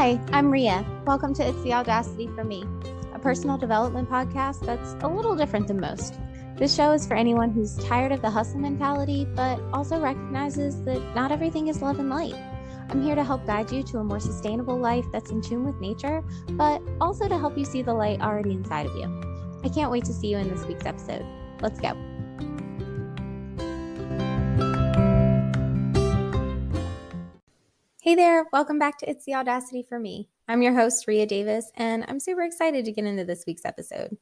Hi, I'm Ria. Welcome to It's the Audacity for Me, a personal development podcast that's a little different than most. This show is for anyone who's tired of the hustle mentality, but also recognizes that not everything is love and light. I'm here to help guide you to a more sustainable life that's in tune with nature, but also to help you see the light already inside of you. I can't wait to see you in this week's episode. Let's go. Hey there, welcome back to It's the Audacity for Me. I'm your host, Ria Davis, and I'm super excited to get into this week's episode.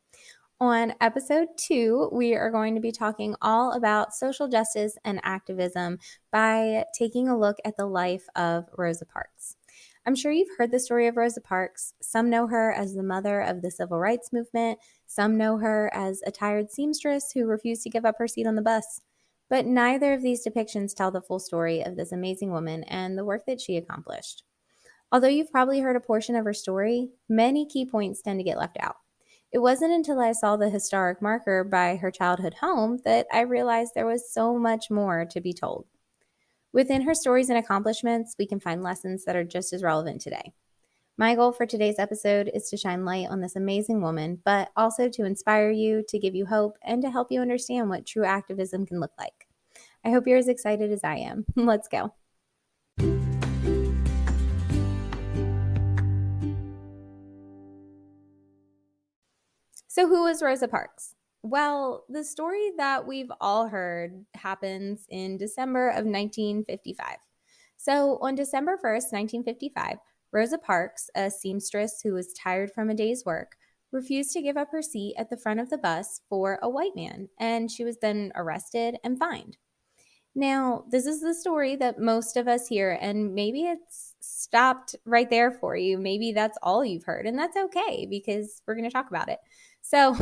On episode 2, we are going to be talking all about social justice and activism by taking a look at the life of Rosa Parks. I'm sure you've heard the story of Rosa Parks. Some know her as the mother of the civil rights movement. Some know her as a tired seamstress who refused to give up her seat on the bus. But neither of these depictions tell the full story of this amazing woman and the work that she accomplished. Although you've probably heard a portion of her story, many key points tend to get left out. It wasn't until I saw the historic marker by her childhood home that I realized there was so much more to be told. Within her stories and accomplishments, we can find lessons that are just as relevant today. My goal for today's episode is to shine light on this amazing woman, but also to inspire you, to give you hope, and to help you understand what true activism can look like. I hope you're as excited as I am. Let's go. So who was Rosa Parks? Well, the story that we've all heard happens in December of 1955. So on December 1st, 1955, Rosa Parks, a seamstress who was tired from a day's work, refused to give up her seat at the front of the bus for a white man, and she was then arrested and fined. Now, this is the story that most of us hear, and maybe it's stopped right there for you. Maybe that's all you've heard, and that's okay because we're going to talk about it. So,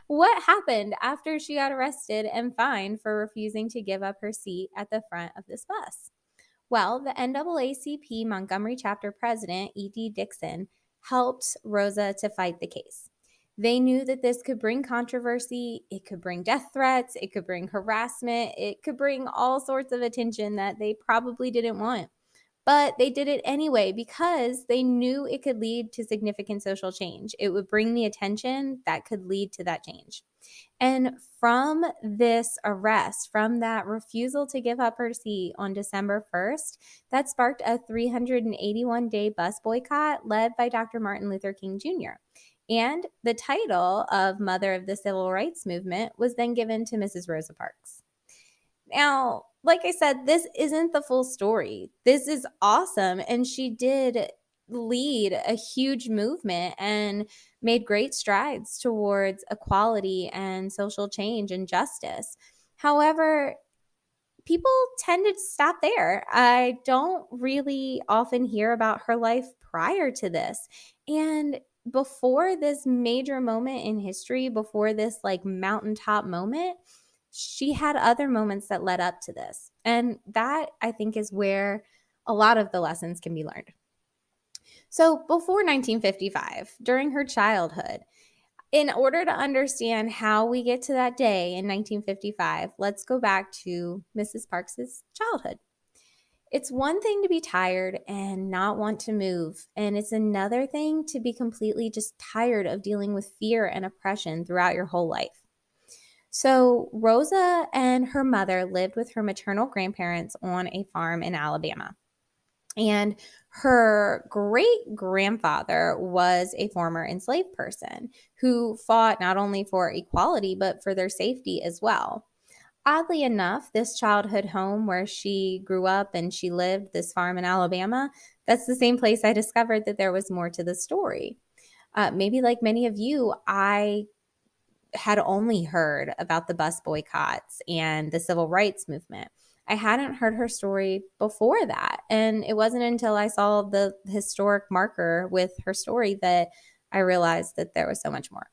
what happened after she got arrested and fined for refusing to give up her seat at the front of this bus? Well, the NAACP Montgomery chapter president, E.D. Dixon, helped Rosa to fight the case. They knew that this could bring controversy, it could bring death threats, it could bring harassment, it could bring all sorts of attention that they probably didn't want. But they did it anyway because they knew it could lead to significant social change. It would bring the attention that could lead to that change. And from this arrest, from that refusal to give up her seat on December 1st, that sparked a 381-day bus boycott led by Dr. Martin Luther King Jr. And the title of Mother of the Civil Rights Movement was then given to Mrs. Rosa Parks. Now, like I said, this isn't the full story. This is awesome. And she did lead a huge movement and made great strides towards equality and social change and justice. However, people tend to stop there. I don't really often hear about her life prior to this. And before this major moment in history, before this like mountaintop moment, she had other moments that led up to this. And that, I think, is where a lot of the lessons can be learned. So before 1955, during her childhood, in order to understand how we get to that day in 1955, let's go back to Mrs. Parks's childhood. It's one thing to be tired and not want to move, and it's another thing to be completely just tired of dealing with fear and oppression throughout your whole life. So Rosa and her mother lived with her maternal grandparents on a farm in Alabama. And her great-grandfather was a former enslaved person who fought not only for equality, but for their safety as well. Oddly enough, this childhood home where she grew up and she lived, this farm in Alabama, that's the same place I discovered that there was more to the story. Maybe like many of you, I had only heard about the bus boycotts and the civil rights movement. I hadn't heard her story before that. And it wasn't until I saw the historic marker with her story that I realized that there was so much more.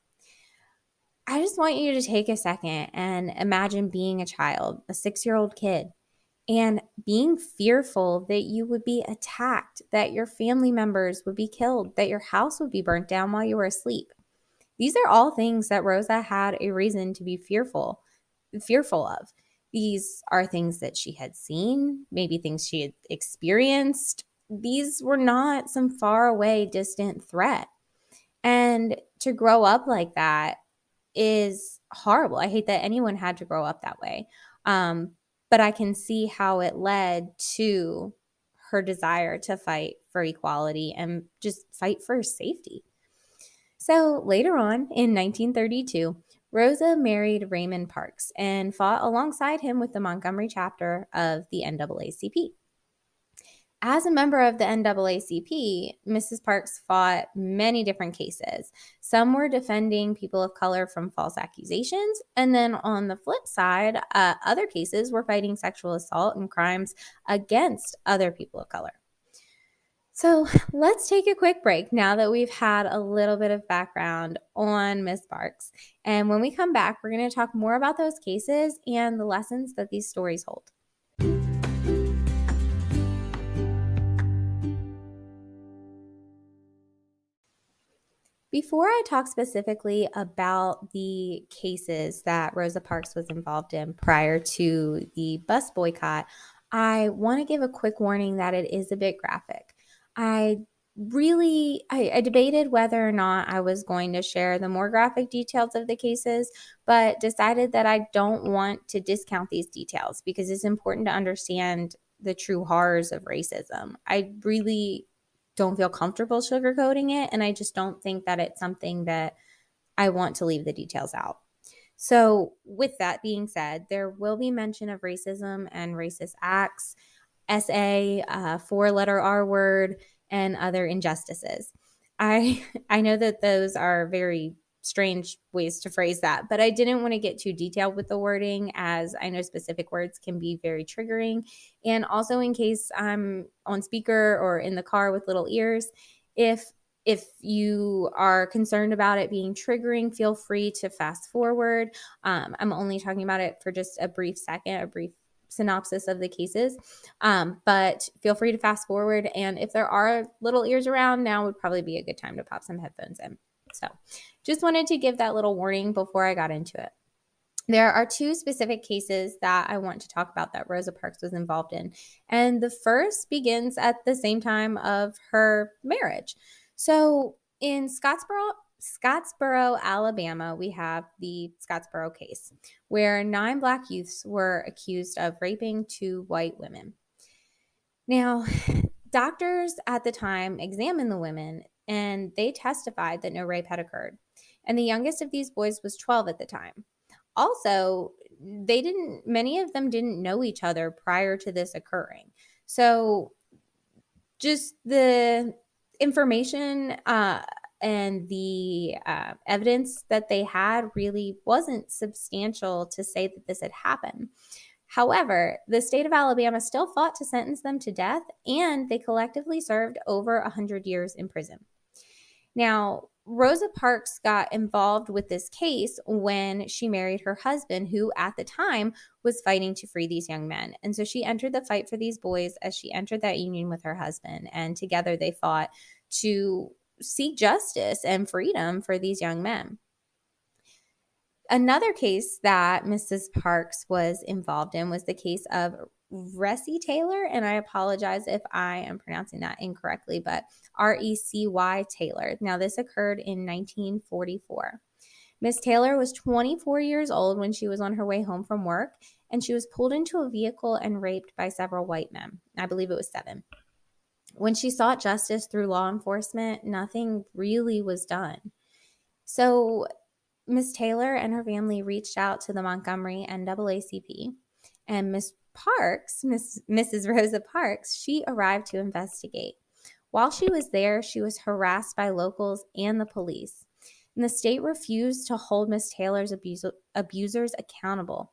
I just want you to take a second and imagine being a child, a 6-year-old kid, and being fearful that you would be attacked, that your family members would be killed, that your house would be burnt down while you were asleep. These are all things that Rosa had a reason to be fearful of. These are things that she had seen, maybe things she had experienced. these were not some far away, distant threat. And to grow up like that is horrible. I hate that anyone had to grow up that way. But I can see how it led to her desire to fight for equality and just fight for safety. So later on in 1932, Rosa married Raymond Parks and fought alongside him with the Montgomery chapter of the NAACP. As a member of the NAACP, Mrs. Parks fought many different cases. Some were defending people of color from false accusations. And then on the flip side, other cases were fighting sexual assault and crimes against other people of color. So let's take a quick break now that we've had a little bit of background on Miss Parks. And when we come back, we're going to talk more about those cases and the lessons that these stories hold. Before I talk specifically about the cases that Rosa Parks was involved in prior to the bus boycott, I want to give a quick warning that it is a bit graphic. I debated whether or not I was going to share the more graphic details of the cases, but decided that I don't want to discount these details because it's important to understand the true horrors of racism. I really don't feel comfortable sugarcoating it, and I just don't think that it's something that I want to leave the details out. So with that being said, there will be mention of racism and racist acts, SA, four-letter R word, and other injustices. I know that those are very strange ways to phrase that, but I didn't want to get too detailed with the wording, as I know specific words can be very triggering. And also, in case I'm on speaker or in the car with little ears, if you are concerned about it being triggering, feel free to fast forward. I'm only talking about it for just a brief second, a brief synopsis of the cases, but feel free to fast forward. And if there are little ears around, now would probably be a good time to pop some headphones in. So just wanted to give that little warning before I got into it. There are two specific cases that I want to talk about that Rosa Parks was involved in. And the first begins at the same time of her marriage. So in Scottsboro, Alabama, we have the Scottsboro case, where 9 Black youths were accused of raping 2 white women. Now, doctors at the time examined the women, and they testified that no rape had occurred. And the youngest of these boys was 12 at the time. Also, many of them didn't know each other prior to this occurring. So just the information and the evidence that they had really wasn't substantial to say that this had happened. However, the state of Alabama still fought to sentence them to death, and they collectively served over 100 years in prison. Now, Rosa Parks got involved with this case when she married her husband, who at the time was fighting to free these young men. And so she entered the fight for these boys as she entered that union with her husband. And together they fought to seek justice and freedom for these young men. Another case that Mrs. Parks was involved in was the case of Recy Taylor, and I apologize if I am pronouncing that incorrectly, but Recy Taylor. Now, this occurred in 1944. Miss Taylor was 24 years old when she was on her way home from work, and she was pulled into a vehicle and raped by several white men. I believe it was 7. When she sought justice through law enforcement, nothing really was done. So Miss Taylor and her family reached out to the Montgomery NAACP, and Mrs. Rosa Parks, she arrived to investigate. While she was there, she was harassed by locals and the police, and the state refused to hold Miss Taylor's abusers accountable.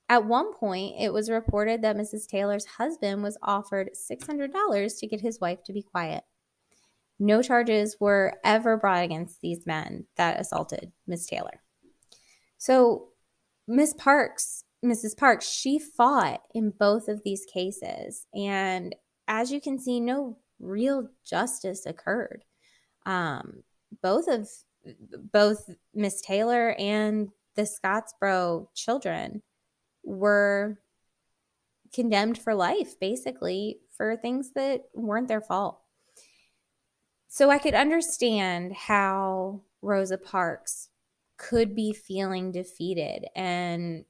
At one point, it was reported that Mrs. Taylor's husband was offered $600 to get his wife to be quiet. No charges were ever brought against these men that assaulted Miss Taylor. So Mrs. Parks, she fought in both of these cases. And as you can see, no real justice occurred. Both Miss Taylor and the Scottsboro children were condemned for life, basically, for things that weren't their fault. So I could understand how Rosa Parks could be feeling defeated and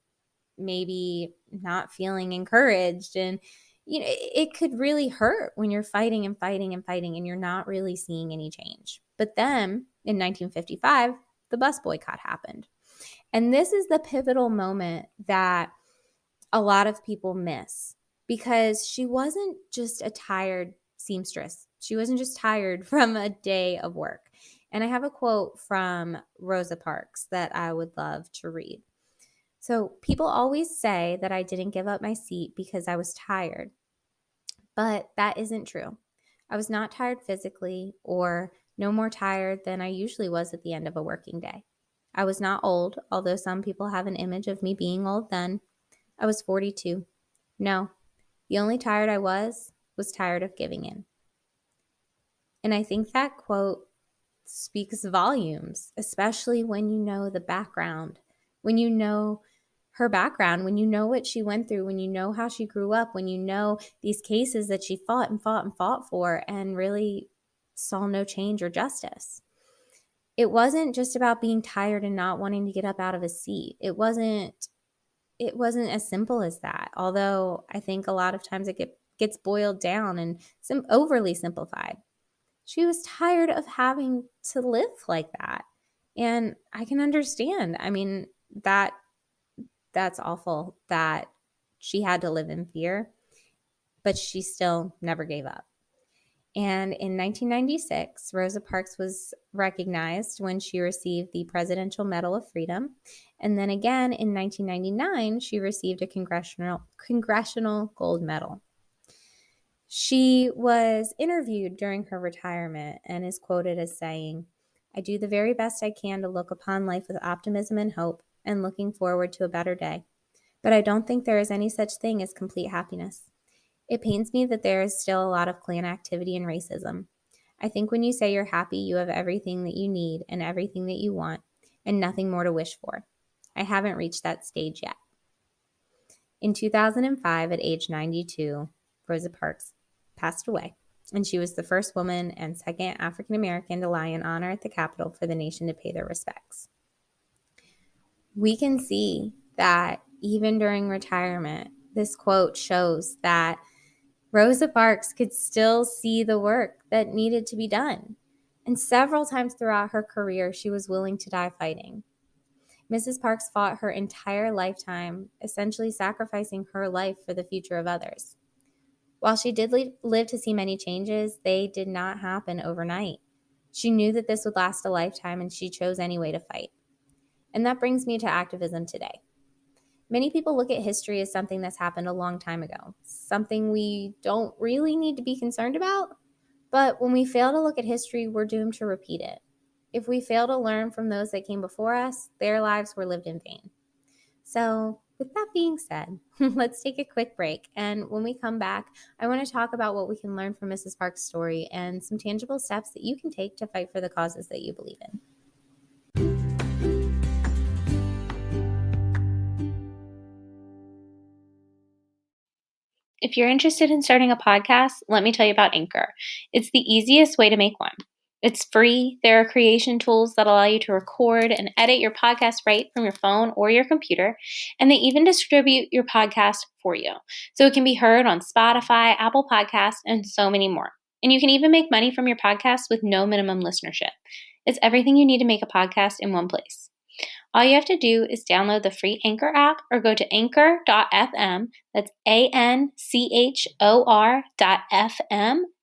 maybe not feeling encouraged. And, it could really hurt when you're fighting and fighting and fighting and you're not really seeing any change. But then in 1955, the bus boycott happened. And this is the pivotal moment that a lot of people miss, because she wasn't just a tired seamstress. She wasn't just tired from a day of work. And I have a quote from Rosa Parks that I would love to read. So, people always say that I didn't give up my seat because I was tired, but that isn't true. I was not tired physically, or no more tired than I usually was at the end of a working day. I was not old, although some people have an image of me being old then. I was 42. No, the only tired I was tired of giving in. And I think that quote speaks volumes, especially when you know the background, when you know her background, when you know what she went through, when you know how she grew up, when you know these cases that she fought and fought and fought for and really saw no change or justice. It wasn't just about being tired and not wanting to get up out of a seat. It wasn't as simple as that, although I think a lot of times it gets boiled down and overly simplified. She was tired of having to live like that. And I can understand. I mean, that's awful that she had to live in fear, but she still never gave up. And in 1996, Rosa Parks was recognized when she received the Presidential Medal of Freedom. And then again in 1999, she received a Congressional Gold Medal. She was interviewed during her retirement and is quoted as saying, "I do the very best I can to look upon life with optimism and hope and looking forward to a better day. But I don't think there is any such thing as complete happiness. It pains me that there is still a lot of Klan activity and racism. I think when you say you're happy, you have everything that you need and everything that you want and nothing more to wish for. I haven't reached that stage yet." In 2005, at age 92, Rosa Parks passed away, and she was the first woman and second African American to lie in honor at the Capitol for the nation to pay their respects. We can see that even during retirement, this quote shows that Rosa Parks could still see the work that needed to be done. And several times throughout her career, she was willing to die fighting. Mrs. Parks fought her entire lifetime, essentially sacrificing her life for the future of others. While she did live to see many changes, they did not happen overnight. She knew that this would last a lifetime, and she chose anyway to fight. And that brings me to activism today. Many people look at history as something that's happened a long time ago, something we don't really need to be concerned about. But when we fail to look at history, we're doomed to repeat it. If we fail to learn from those that came before us, their lives were lived in vain. So with that being said, let's take a quick break. And when we come back, I want to talk about what we can learn from Mrs. Parks' story and some tangible steps that you can take to fight for the causes that you believe in. If you're interested in starting a podcast, let me tell you about Anchor. It's the easiest way to make one. It's free. There are creation tools that allow you to record and edit your podcast right from your phone or your computer, and they even distribute your podcast for you. So it can be heard on Spotify, Apple Podcasts, and so many more. And you can even make money from your podcast with no minimum listenership. It's everything you need to make a podcast in one place. All you have to do is download the free Anchor app or go to anchor.fm, that's ANCHOR.FM,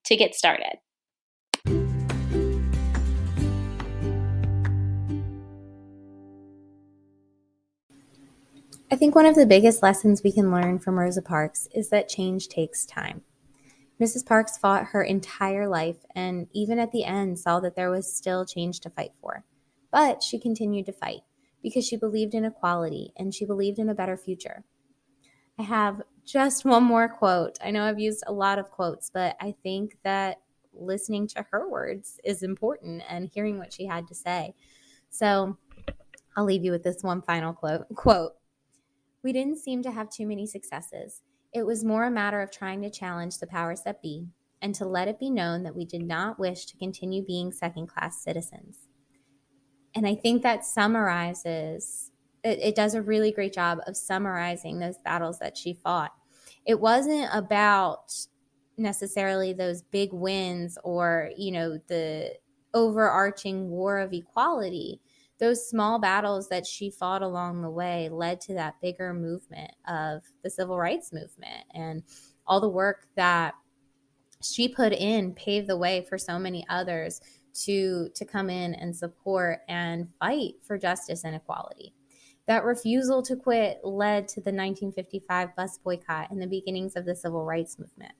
to get started. I think one of the biggest lessons we can learn from Rosa Parks is that change takes time. Mrs. Parks fought her entire life and even at the end saw that there was still change to fight for. But she continued to fight because she believed in equality and she believed in a better future. I have just one more quote. I know I've used a lot of quotes, but I think that listening to her words is important and hearing what she had to say. So I'll leave you with this one final quote. "We didn't seem to have too many successes. It was more a matter of trying to challenge the powers that be and to let it be known that we did not wish to continue being second-class citizens. And I think that summarizes, it does a really great job of summarizing those battles that she fought. It wasn't about necessarily those big wins or, the overarching war of equality. Those small battles that she fought along the way led to that bigger movement of the civil rights movement, and all the work that she put in paved the way for so many others to come in and support and fight for justice and equality. That refusal to quit led to the 1955 bus boycott and the beginnings of the civil rights movement.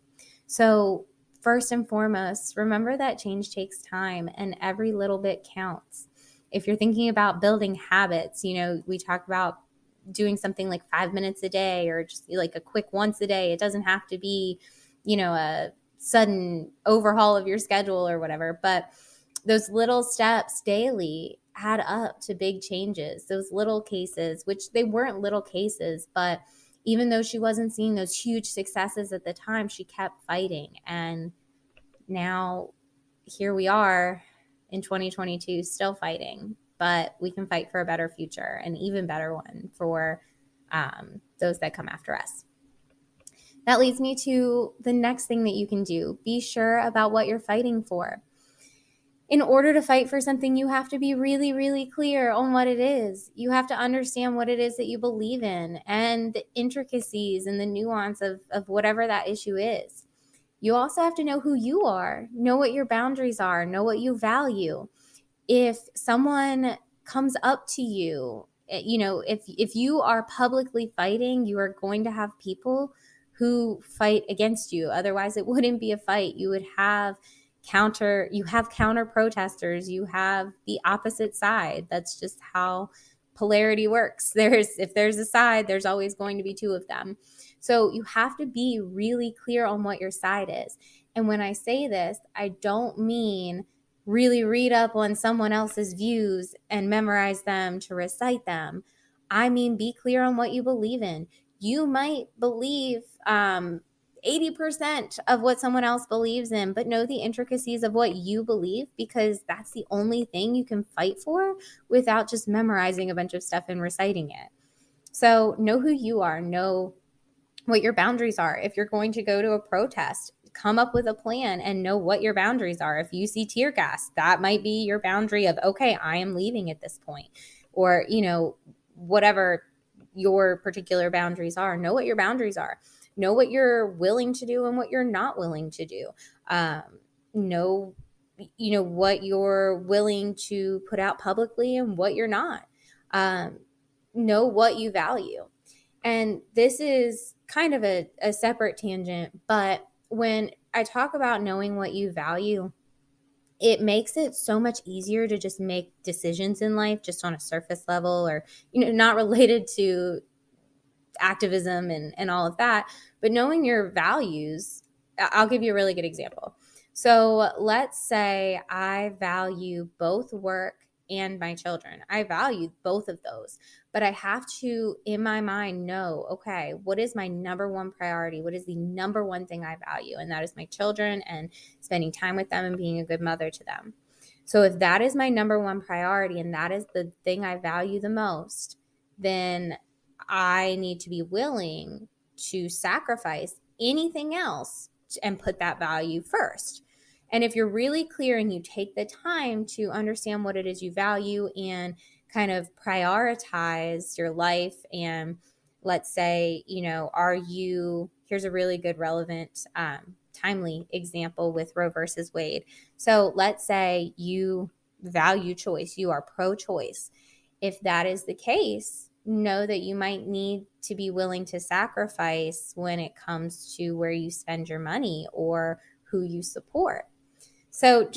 So, first and foremost, remember that change takes time and every little bit counts. If you're thinking about building habits, we talk about doing something like 5 minutes a day or just like a quick once a day. It doesn't have to be, a sudden overhaul of your schedule or whatever, but those little steps daily add up to big changes. Those little cases, which they weren't little cases, but even though she wasn't seeing those huge successes at the time, she kept fighting. And now here we are in 2022 still fighting, but we can fight for a better future, an even better one for those that come after us. That leads me to the next thing that you can do. Be sure about what you're fighting for. In order to fight for something, you have to be really, really clear on what it is. You have to understand what it is that you believe in and the intricacies and the nuance of whatever that issue is. You also have to know who you are, know what your boundaries are, know what you value. If someone comes up to you, if you are publicly fighting, you are going to have people who fight against you. Otherwise, it wouldn't be a fight. You would have counter protesters, you have the opposite side. That's just how polarity works. If there's a side, there's always going to be two of them. So you have to be really clear on what your side is. And when I say this, I don't mean really read up on someone else's views and memorize them to recite them. I mean, be clear on what you believe in. You might believe 80% of what someone else believes in, but know the intricacies of what you believe, because that's the only thing you can fight for without just memorizing a bunch of stuff and reciting it. So know who you are, know what your boundaries are. If you're going to go to a protest, come up with a plan and know what your boundaries are. If you see tear gas, that might be your boundary of, okay, I am leaving at this point. Or, whatever your particular boundaries are, know what your boundaries are. Know what you're willing to do and what you're not willing to do. Know, what you're willing to put out publicly and what you're not. Know what you value. And this is kind of a separate tangent, but when I talk about knowing what you value, it makes it so much easier to just make decisions in life just on a surface level, or, not related to activism and all of that, but knowing your values. I'll give you a really good example. So let's say I value both work and my children. I value both of those, but I have to, in my mind, know, okay, what is my number one priority? What is the number one thing I value? And that is my children and spending time with them and being a good mother to them. So if that is my number one priority and that is the thing I value the most, then I need to be willing to sacrifice anything else and put that value first. And if you're really clear and you take the time to understand what it is you value and kind of prioritize your life, and let's say, here's a really good, relevant, timely example with Roe versus Wade. So let's say you value choice, you are pro-choice. If that is the case, know that you might need to be willing to sacrifice when it comes to where you spend your money or who you support. So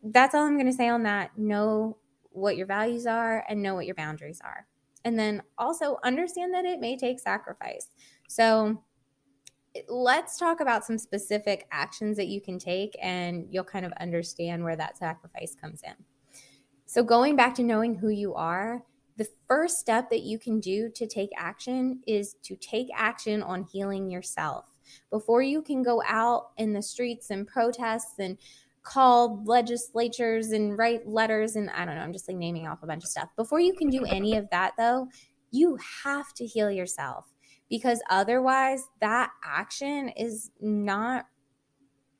that's all I'm going to say on that. Know what your values are and know what your boundaries are. And then also understand that it may take sacrifice. So let's talk about some specific actions that you can take, and you'll kind of understand where that sacrifice comes in. So going back to knowing who you are, The first step that you can do to take action is to take action on healing yourself. Before you can go out in the streets and protests and call legislatures and write letters and I don't know, I'm just like naming off a bunch of stuff. Before you can do any of that though, you have to heal yourself, because otherwise that action is not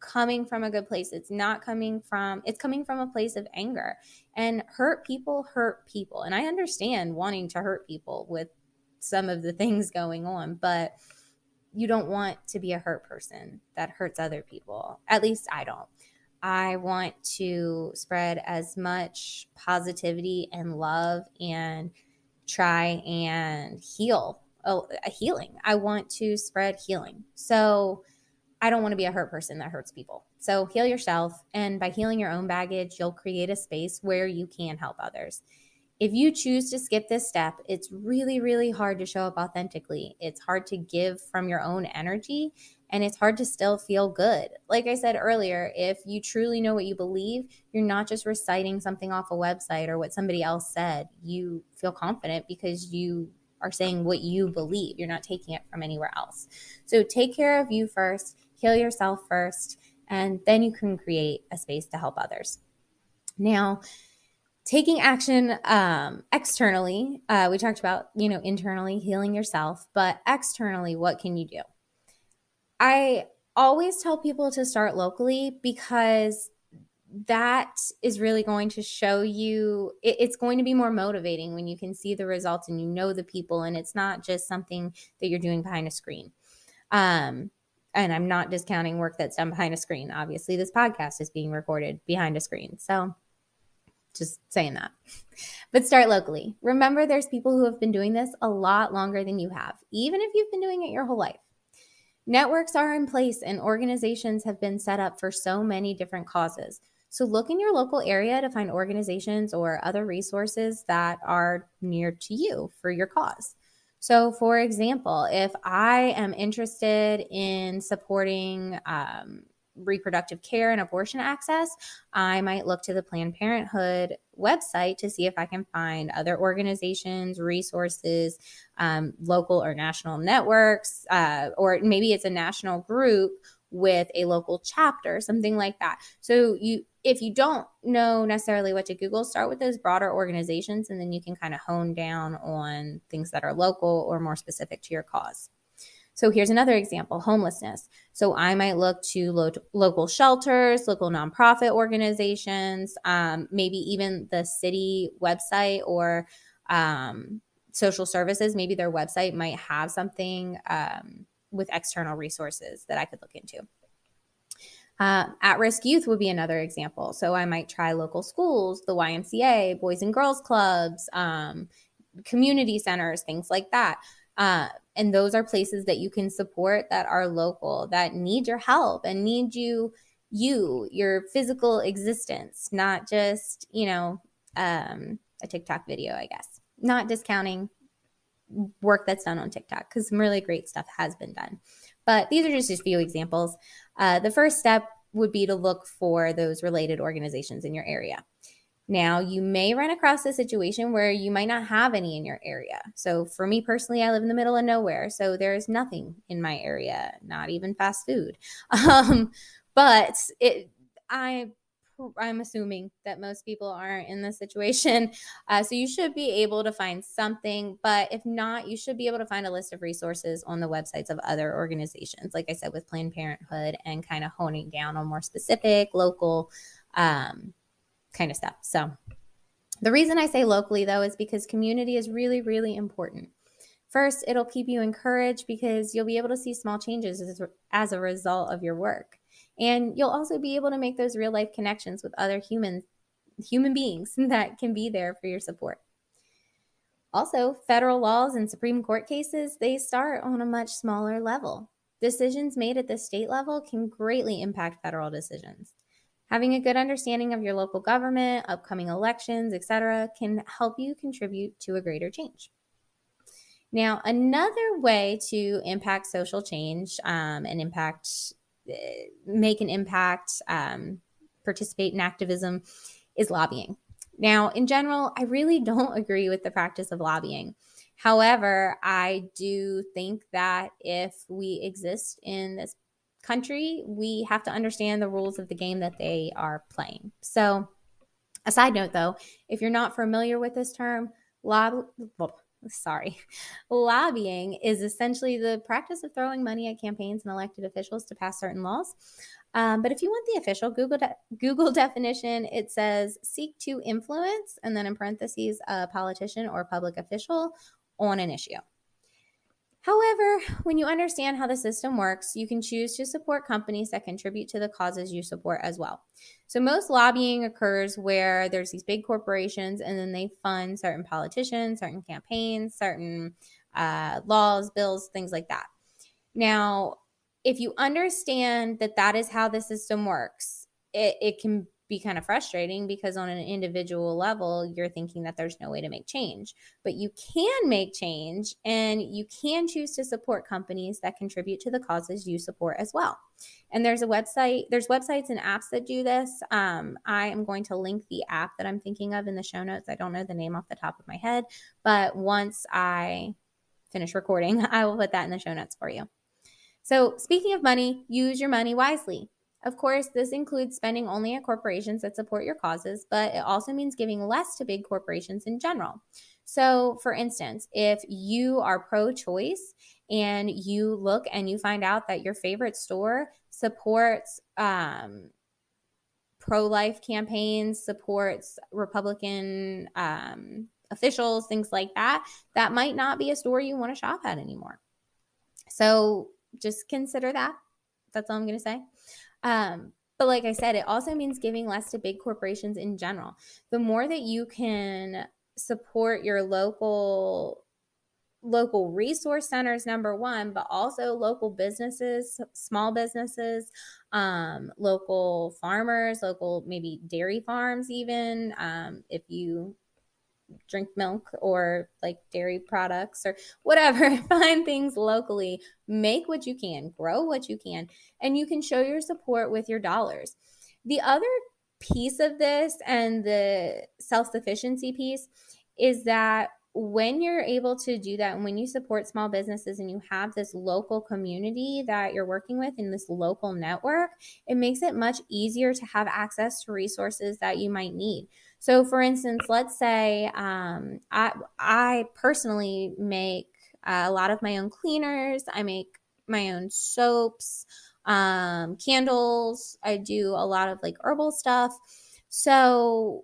coming from a good place. It's coming from a place of anger, and hurt people. And I understand wanting to hurt people with some of the things going on, but you don't want to be a hurt person that hurts other people. At least I don't. I want to spread as much positivity and love and try and heal. Healing. I want to spread healing. So I don't want to be a hurt person that hurts people. So heal yourself. And by healing your own baggage, you'll create a space where you can help others. If you choose to skip this step, it's really, really hard to show up authentically. It's hard to give from your own energy, and it's hard to still feel good. Like I said earlier, if you truly know what you believe, you're not just reciting something off a website or what somebody else said. You feel confident because you are saying what you believe. You're not taking it from anywhere else. So take care of you first, heal yourself first, and then you can create a space to help others. Now, taking action externally, we talked about, internally healing yourself, but externally, what can you do? I always tell people to start locally, because that is really going to show you, it's going to be more motivating when you can see the results and you know the people, and it's not just something that you're doing behind a screen. And I'm not discounting work that's done behind a screen. Obviously, this podcast is being recorded behind a screen. So just saying that. But start locally. Remember, there's people who have been doing this a lot longer than you have, even if you've been doing it your whole life. Networks are in place and organizations have been set up for so many different causes. So look in your local area to find organizations or other resources that are near to you for your cause. So for example, if I am interested in supporting reproductive care and abortion access, I might look to the Planned Parenthood website to see if I can find other organizations, resources, local or national networks, or maybe it's a national group with a local chapter, something like that. So if you don't know necessarily what to Google, start with those broader organizations, and then you can kind of hone down on things that are local or more specific to your cause. So here's another example, homelessness. So I might look to local shelters, local nonprofit organizations, maybe even the city website or social services. Maybe their website might have something with external resources that I could look into. At-risk youth would be another example. So I might try local schools, the YMCA, Boys and Girls Clubs, community centers, things like that. And those are places that you can support that are local, that need your help and need your physical existence, not just, a TikTok video, I guess. Not discounting work that's done on TikTok, because some really great stuff has been done. But these are just a few examples. The first step would be to look for those related organizations in your area. Now, you may run across a situation where you might not have any in your area. So for me personally, I live in the middle of nowhere, so there's nothing in my area, not even fast food. But I'm assuming that most people aren't in this situation. So you should be able to find something, but if not, you should be able to find a list of resources on the websites of other organizations, like I said, with Planned Parenthood, and kind of honing down on more specific, local, kind of stuff. So the reason I say locally, though, is because community is really, really important. First, it'll keep you encouraged because you'll be able to see small changes as a result of your work. And you'll also be able to make those real life connections with other human beings that can be there for your support. Also, federal laws and Supreme Court cases, they start on a much smaller level. Decisions made at the state level can greatly impact federal decisions. Having a good understanding of your local government, upcoming elections, etc., can help you contribute to a greater change. Now, another way to impact social change and make an impact, participate in activism, is lobbying. Now, in general, I really don't agree with the practice of lobbying. However, I do think that if we exist in this country, we have to understand the rules of the game that they are playing. So, a side note though, if you're not familiar with this term, lobbying is essentially the practice of throwing money at campaigns and elected officials to pass certain laws. But if you want the official Google definition, it says seek to influence, and then in parentheses, a politician or public official on an issue. However, when you understand how the system works, you can choose to support companies that contribute to the causes you support as well. So most lobbying occurs where there's these big corporations and then they fund certain politicians, certain campaigns, certain laws, bills, things like that. Now, if you understand that that is how the system works, it can be kind of frustrating because on an individual level, you're thinking that there's no way to make change. But you can make change, and you can choose to support companies that contribute to the causes you support as well. And there's websites and apps that do this. I am going to link the app that I'm thinking of in the show notes. I don't know the name off the top of my head, but once I finish recording, I will put that in the show notes for you. So speaking of money, use your money wisely. Of course, this includes spending only at corporations that support your causes, but it also means giving less to big corporations in general. So, for instance, if you are pro-choice and you look and you find out that your favorite store supports pro-life campaigns, supports Republican officials, things like that, that might not be a store you want to shop at anymore. So just consider that. That's all I'm going to say. But like I said, it also means giving less to big corporations in general. The more that you can support your local resource centers, number one, but also local businesses, small businesses, local farmers, local maybe dairy farms even, if you drink milk or like dairy products or whatever, find things locally, make what you can, grow what you can, and you can show your support with your dollars. The other piece of this and the self-sufficiency piece is that when you're able to do that and when you support small businesses and you have this local community that you're working with in this local network, it makes it much easier to have access to resources that you might need. So for instance, let's say I personally make a lot of my own cleaners. I make my own soaps, candles. I do a lot of like herbal stuff. So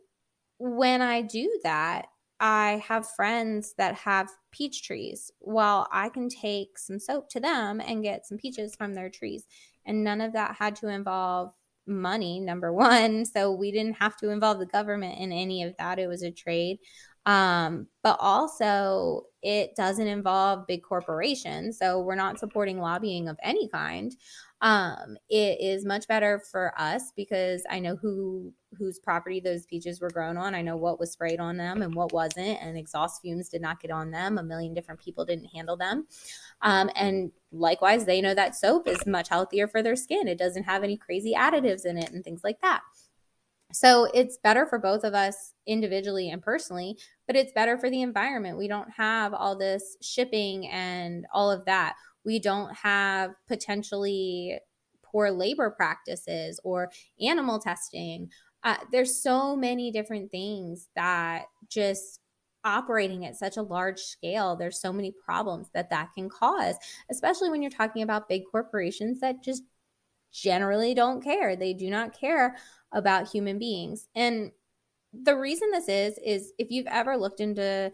when I do that, I have friends that have peach trees. Well, I can take some soap to them and get some peaches from their trees. And none of that had to involve money, number one. So we didn't have to involve the government in any of that. It was a trade. But also, it doesn't involve big corporations. So we're not supporting lobbying of any kind. It is much better for us because I know whose property those peaches were grown on. I know what was sprayed on them and what wasn't, and exhaust fumes did not get on them. A million different people didn't handle them. And likewise, they know that soap is much healthier for their skin. It doesn't have any crazy additives in it and things like that. So it's better for both of us individually and personally, but it's better for the environment. We don't have all this shipping and all of that. We don't have potentially poor labor practices or animal testing. There's so many different things that just operating at such a large scale, there's so many problems that can cause, especially when you're talking about big corporations that just generally don't care. They do not care about human beings. And the reason this is if you've ever looked into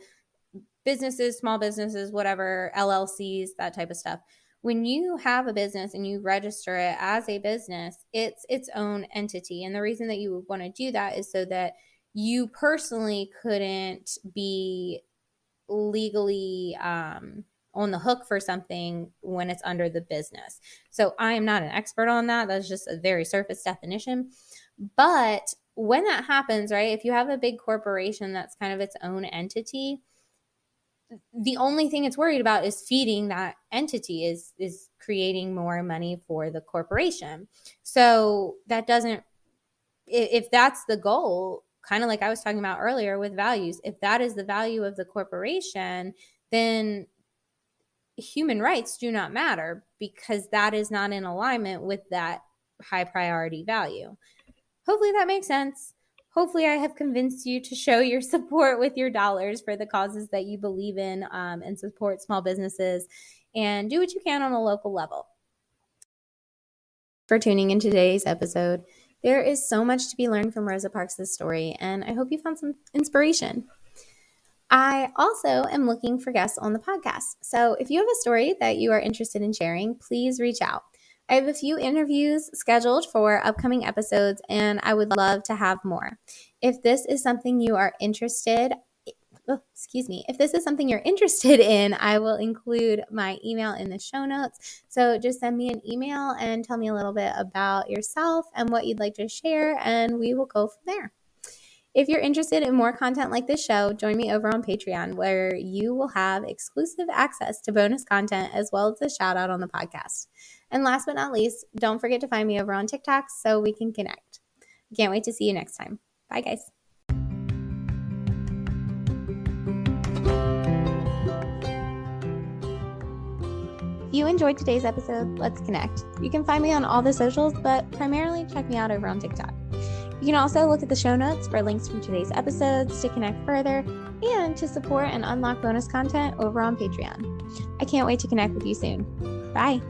businesses, small businesses, whatever, LLCs, that type of stuff, when you have a business and you register it as a business, it's its own entity. And the reason that you would want to do that is so that you personally couldn't be legally on the hook for something when it's under the business. So I am not an expert on that. That's just a very surface definition. But when that happens, right, if you have a big corporation that's kind of its own entity, the only thing it's worried about is feeding that entity, is creating more money for the corporation. So that doesn't, if that's the goal, kind of like I was talking about earlier with values, if that is the value of the corporation, then human rights do not matter because that is not in alignment with that high priority value. Hopefully that makes sense. Hopefully I have convinced you to show your support with your dollars for the causes that you believe in, and support small businesses and do what you can on a local level. For tuning in today's episode. There is so much to be learned from Rosa Parks' story, and I hope you found some inspiration. I also am looking for guests on the podcast. So if you have a story that you are interested in sharing, please reach out. I have a few interviews scheduled for upcoming episodes, and I would love to have more. If this is something you are interested If this is something you're interested in, I will include my email in the show notes. So just send me an email and tell me a little bit about yourself and what you'd like to share, and we will go from there. If you're interested in more content like this show, join me over on Patreon, where you will have exclusive access to bonus content as well as a shout out on the podcast. And last but not least, don't forget to find me over on TikTok so we can connect. I can't wait to see you next time. Bye, guys. If you enjoyed today's episode, let's connect. You can find me on all the socials, but primarily check me out over on TikTok. You can also look at the show notes for links from today's episodes to connect further and to support and unlock bonus content over on Patreon. I can't wait to connect with you soon. Bye.